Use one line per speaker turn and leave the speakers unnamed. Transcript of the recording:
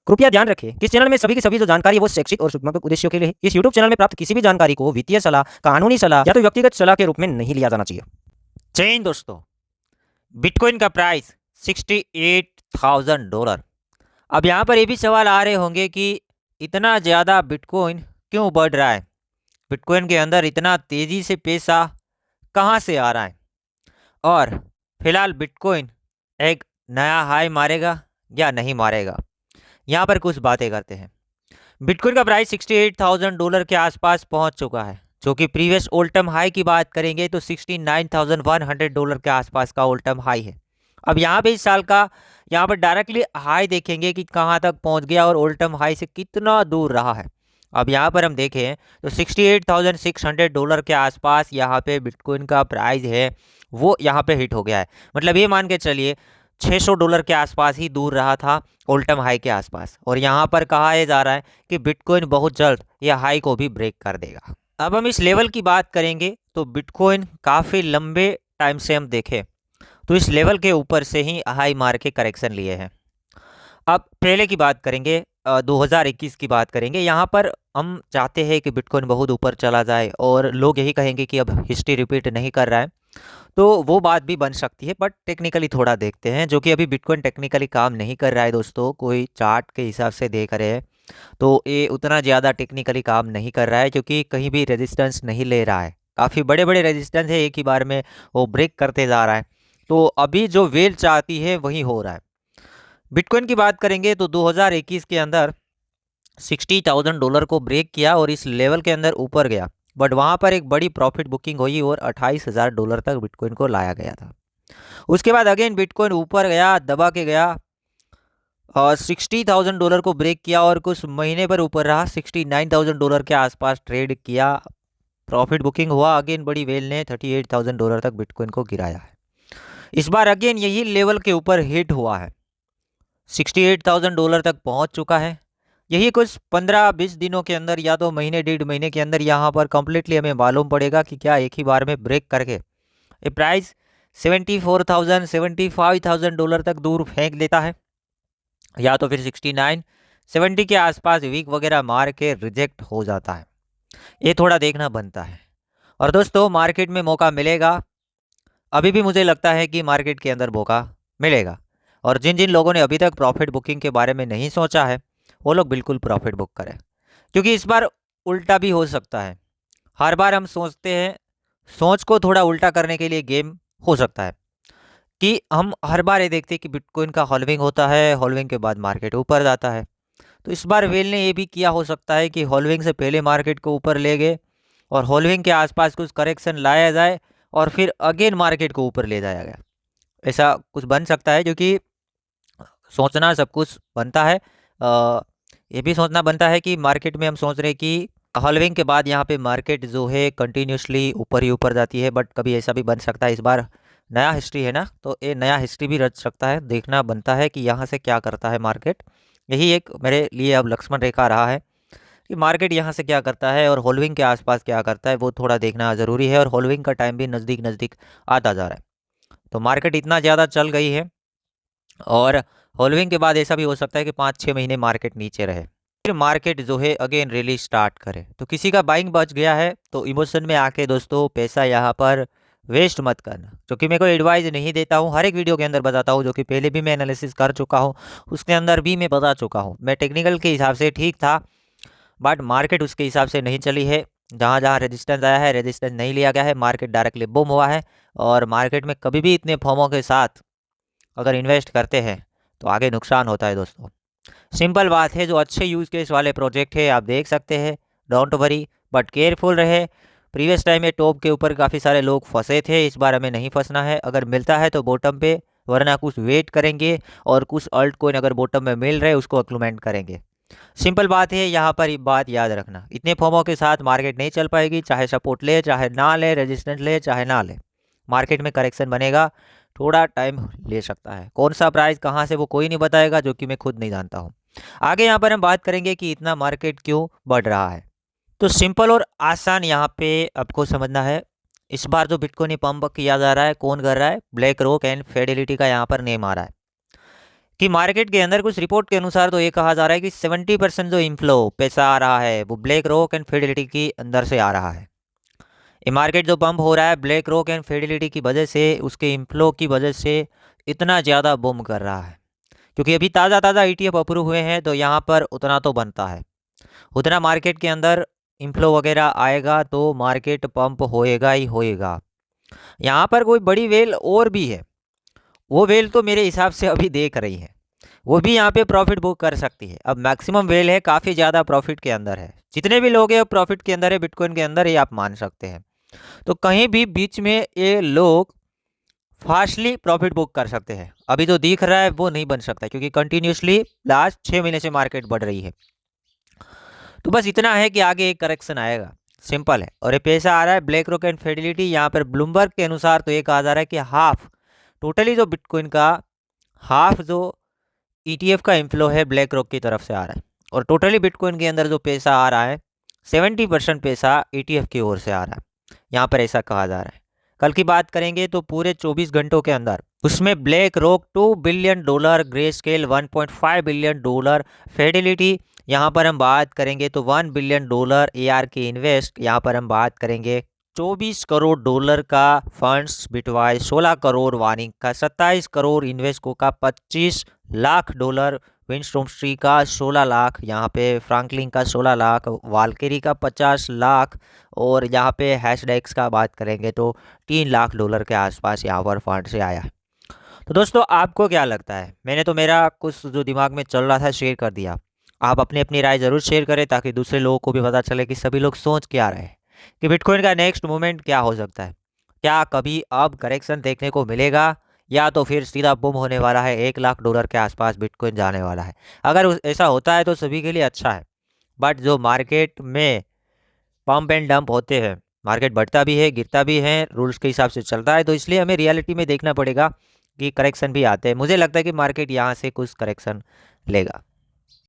कृपया ध्यान रखें कि इस चैनल में सभी की सभी जो जानकारी है वो शैक्षिक और सूचनात्मक उद्देश्यों के लिए है। इस यूट्यूब चैनल में प्राप्त किसी भी जानकारी को वित्तीय सलाह, कानूनी सलाह या तो व्यक्तिगत सलाह के रूप में नहीं लिया जाना चाहिए।
जय हिंद दोस्तों। बिटकॉइन का प्राइस $68,000। अब यहाँ पर ये भी सवाल आ रहे होंगे कि इतना ज़्यादा बिटकॉइन क्यों बढ़ रहा है, बिटकॉइन के अंदर इतना तेज़ी से पैसा कहाँ से आ रहा है, और फिलहाल बिटकॉइन एक नया हाई मारेगा या नहीं मारेगा। यहाँ पर कुछ बातें करते हैं। बिटकॉइन का प्राइस $68,000 के आसपास पहुंच चुका है, जो कि प्रीवियस ऑल टाइम हाई की बात करेंगे तो $69,100 के आसपास का ऑल टाइम हाई है। अब यहाँ पे इस साल का यहाँ पर डायरेक्टली हाई देखेंगे कि कहाँ तक पहुँच गया और ऑल टाइम हाई से कितना दूर रहा है। अब यहाँ पर हम देखें तो $68,600 के आसपास यहाँ पे बिटकॉइन का प्राइस है वो यहाँ पे हिट हो गया है। मतलब ये मान के चलिए $600 के आसपास ही दूर रहा था ऑल टाइम हाई के आसपास, और यहाँ पर कहा जा रहा है कि बिटकॉइन बहुत जल्द यह हाई को भी ब्रेक कर देगा। अब हम इस लेवल की बात करेंगे तो बिटकॉइन काफ़ी लंबे टाइम से हम देखें तो इस लेवल के ऊपर से ही हाई मार के करेक्शन लिए हैं। अब पहले की बात करेंगे, 2021 की बात करेंगे। यहाँ पर हम चाहते हैं कि बिटकॉइन बहुत ऊपर चला जाए और लोग यही कहेंगे कि अब हिस्ट्री रिपीट नहीं कर रहा है, तो वो बात भी बन सकती है। बट टेक्निकली थोड़ा देखते हैं, जो कि अभी बिटकॉइन टेक्निकली काम नहीं कर रहा है दोस्तों। कोई चार्ट के हिसाब से देख रहे हैं तो ये उतना ज़्यादा टेक्निकली काम नहीं कर रहा है, क्योंकि कहीं भी रेजिस्टेंस नहीं ले रहा है। काफ़ी बड़े बड़े रेजिस्टेंस है, एक ही बार में वो ब्रेक करते जा रहा है। तो अभी जो वेल चाहती है वही हो रहा है। बिटकॉइन की बात करेंगे तो 2021 के अंदर $60,000 को ब्रेक किया और इस लेवल के अंदर ऊपर गया, बट वहाँ पर एक बड़ी प्रॉफिट बुकिंग हुई और $28,000 तक बिटकॉइन को लाया गया था। उसके बाद अगेन बिटकॉइन ऊपर गया, दबा के गया और $60,000 को ब्रेक किया और कुछ महीने पर ऊपर रहा, $69,000 के आसपास ट्रेड किया, प्रॉफिट बुकिंग हुआ। अगेन बड़ी वेल ने $38,000 तक बिटकॉइन को गिराया है। इस बार अगेन यही लेवल के ऊपर हिट हुआ है, $68,000 तक पहुंच चुका है। यही कुछ 15-20 दिनों के अंदर या तो महीने डेढ़ महीने के अंदर यहाँ पर कम्प्लीटली हमें मालूम पड़ेगा कि क्या एक ही बार में ब्रेक करके ये प्राइस $74,000 $75,000 तक दूर फेंक देता है, या तो फिर 69 70 के आसपास वीक वगैरह मार के रिजेक्ट हो जाता है। ये थोड़ा देखना बनता है। और दोस्तों मार्केट में मौका मिलेगा, अभी भी मुझे लगता है कि मार्केट के अंदर मौका मिलेगा। और जिन जिन लोगों ने अभी तक प्रॉफिट बुकिंग के बारे में नहीं सोचा है वो लोग बिल्कुल प्रॉफिट बुक करें, क्योंकि इस बार उल्टा भी हो सकता है। हर बार हम सोचते हैं, सोच को थोड़ा उल्टा करने के लिए गेम हो सकता है कि हम हर बार ये देखते हैं कि बिटकॉइन का हॉल्विंग होता है, हॉल्विंग के बाद मार्केट ऊपर जाता है। तो इस बार वेल ने ये भी किया हो सकता है कि हॉल्विंग से पहले मार्केट को ऊपर ले गए और हॉल्विंग के आसपास कुछ करेक्शन लाया जाए और फिर अगेन मार्केट को ऊपर ले जाया गया। ऐसा कुछ बन सकता है, क्योंकि सोचना सब कुछ बनता है। ये भी सोचना बनता है कि मार्केट में हम सोच रहे हैं कि हॉल्विंग के बाद यहाँ पे मार्केट जो है कंटिन्यूसली ऊपर ही ऊपर जाती है, बट कभी ऐसा भी बन सकता है। इस बार नया हिस्ट्री है ना, तो ये नया हिस्ट्री भी रच सकता है। देखना बनता है कि यहाँ से क्या करता है मार्केट। यही एक मेरे लिए अब लक्ष्मण रेखा रहा है कि मार्केट यहाँ से क्या करता है और हॉल्विंग के आसपास क्या करता है, वो थोड़ा देखना ज़रूरी है। और हॉल्विंग का टाइम भी नज़दीक नज़दीक आता जा रहा है, तो मार्केट इतना ज़्यादा चल गई है। और हॉल्विंग के बाद ऐसा भी हो सकता है कि 5-6 महीने मार्केट नीचे रहे, फिर मार्केट जो है अगेन रैली स्टार्ट करे। तो किसी का बाइंग बच गया है तो इमोशन में आके दोस्तों पैसा यहाँ पर वेस्ट मत करना, क्योंकि मैं कोई एडवाइस नहीं देता हूँ। हर एक वीडियो के अंदर बताता हूँ, जो कि पहले भी मैं एनालिसिस कर चुका हूँ, उसके अंदर भी मैं बता चुका हूँ। मैं टेक्निकल के हिसाब से ठीक था, बट मार्केट उसके हिसाब से नहीं चली है। जहाँ जहाँ रेजिस्टेंस आया है रेजिस्टेंस नहीं लिया गया है, मार्केट डायरेक्टली बूम हुआ है। और मार्केट में कभी भी इतने फॉर्मों के साथ अगर इन्वेस्ट करते हैं तो आगे नुकसान होता है दोस्तों। सिंपल बात है, जो अच्छे यूज़ केस वाले प्रोजेक्ट है आप देख सकते हैं, डोंट वरी, बट केयरफुल रहे। प्रीवियस टाइम में टॉप के ऊपर काफ़ी सारे लोग फंसे थे, इस बार हमें नहीं फंसना है। अगर मिलता है तो बॉटम पे, वरना कुछ वेट करेंगे और कुछ अल्ट कोइन अगर बॉटम में मिल रहे उसको एक्लूमेंट करेंगे। सिंपल बात है, यहाँ पर ये बात याद रखना, इतने फॉर्मों के साथ मार्केट नहीं चल पाएगी। चाहे सपोर्ट ले चाहे ना ले, रेजिस्टेंस ले चाहे ना ले, मार्केट में करेक्शन बनेगा, थोड़ा टाइम ले सकता है। कौन सा प्राइस कहाँ से वो कोई नहीं बताएगा, जो कि मैं खुद नहीं जानता हूँ। आगे यहाँ पर हम बात करेंगे कि इतना मार्केट क्यों बढ़ रहा है। तो सिंपल और आसान यहाँ पे आपको समझना है। इस बार जो बिटकॉइन पंप किया जा रहा है, कौन कर रहा है? ब्लैक रॉक एंड फिडेलिटी का यहाँ पर नेम आ रहा है। कि मार्केट के अंदर कुछ रिपोर्ट के अनुसार तो ये कहा जा रहा है कि 70% जो इनफ्लो पैसा आ रहा है वो ब्लैक रॉक एंड फिडेलिटी की अंदर से आ रहा है। ये मार्केट जो बम्प हो रहा है ब्लैक रॉक एंड फिडेलिटी की वजह से, उसके इनफ्लो की वजह से इतना ज़्यादा बूम कर रहा है, क्योंकि अभी ताज़ा ताज़ा ETF अप्रूव हुए हैं तो यहाँ पर उतना तो बनता है, उतना मार्केट के अंदर इनफ्लो वगैरह आएगा तो मार्केट पंप होएगा ही होएगा। यहाँ पर कोई बड़ी वेल और भी है, वो वेल तो मेरे हिसाब से अभी देख रही है, वो भी यहाँ पे प्रॉफिट बुक कर सकती है। अब मैक्सिमम वेल है, काफ़ी ज़्यादा प्रॉफिट के अंदर है, जितने भी लोग हैं प्रॉफिट के अंदर है बिटकॉइन के अंदर, ये आप मान सकते हैं। तो कहीं भी बीच में ये लोग फास्टली प्रॉफिट बुक कर सकते हैं। अभी जो दिख रहा है वो नहीं बन सकता, क्योंकि कंटिन्यूसली लास्ट 6 महीने से मार्केट बढ़ रही है। तो बस इतना है कि आगे एक करेक्शन आएगा, सिंपल है। और ये पैसा आ रहा है ब्लैक रॉक एंड फिडेलिटी, यहाँ पर ब्लूमबर्ग के अनुसार तो ये कहा जा रहा है कि हाफ टोटली जो बिटकॉइन का हाफ जो ETF का इनफ्लो है ब्लैक रॉक की तरफ से आ रहा है, और टोटली बिटकॉइन के अंदर जो पैसा आ रहा है 70% पैसा ETF की ओर से आ रहा है, यहाँ पर ऐसा कहा जा रहा है। कल की बात करेंगे तो पूरे 24 घंटों के अंदर उसमें black rock $2 billion, grey scale $1.5 billion, Fidelity यहाँ पर हम बात करेंगे तो $1 बिलियन, ARK इन्वेस्ट यहाँ पर हम बात करेंगे $24 करोड़ का फंड्स, बिटवाइज 16 करोड़, वार्निंग का 27 करोड़, इन्वेस्को का $25 लाख, विंडस्टॉर्म ट्री का 16 लाख, यहाँ पे फ्रैंकलिन का 16 लाख, वालकेरी का 50 लाख, और यहाँ पे हैशडैक्स का बात करेंगे तो $3 लाख के आसपास यहाँ पर फंड से आया। तो दोस्तों आपको क्या लगता है? मैंने तो मेरा कुछ जो दिमाग में चल रहा था शेयर कर दिया, आप अपनी अपनी राय ज़रूर शेयर करें ताकि दूसरे लोगों को भी पता चले कि सभी लोग सोच क्या रहे हैं कि बिटकॉइन का नेक्स्ट मूवमेंट क्या हो सकता है। क्या कभी अब करेक्शन देखने को मिलेगा, या तो फिर सीधा बूम होने वाला है, $1 लाख के आसपास बिटकॉइन जाने वाला है। अगर ऐसा होता है तो सभी के लिए अच्छा है, बट जो मार्केट में पम्प एंड डंप होते हैं, मार्केट बढ़ता भी है गिरता भी है, रूल्स के हिसाब से चलता है, तो इसलिए हमें रियलिटी में देखना पड़ेगा कि करेक्शन भी आते हैं। मुझे लगता है कि मार्केट यहाँ से कुछ करेक्शन लेगा।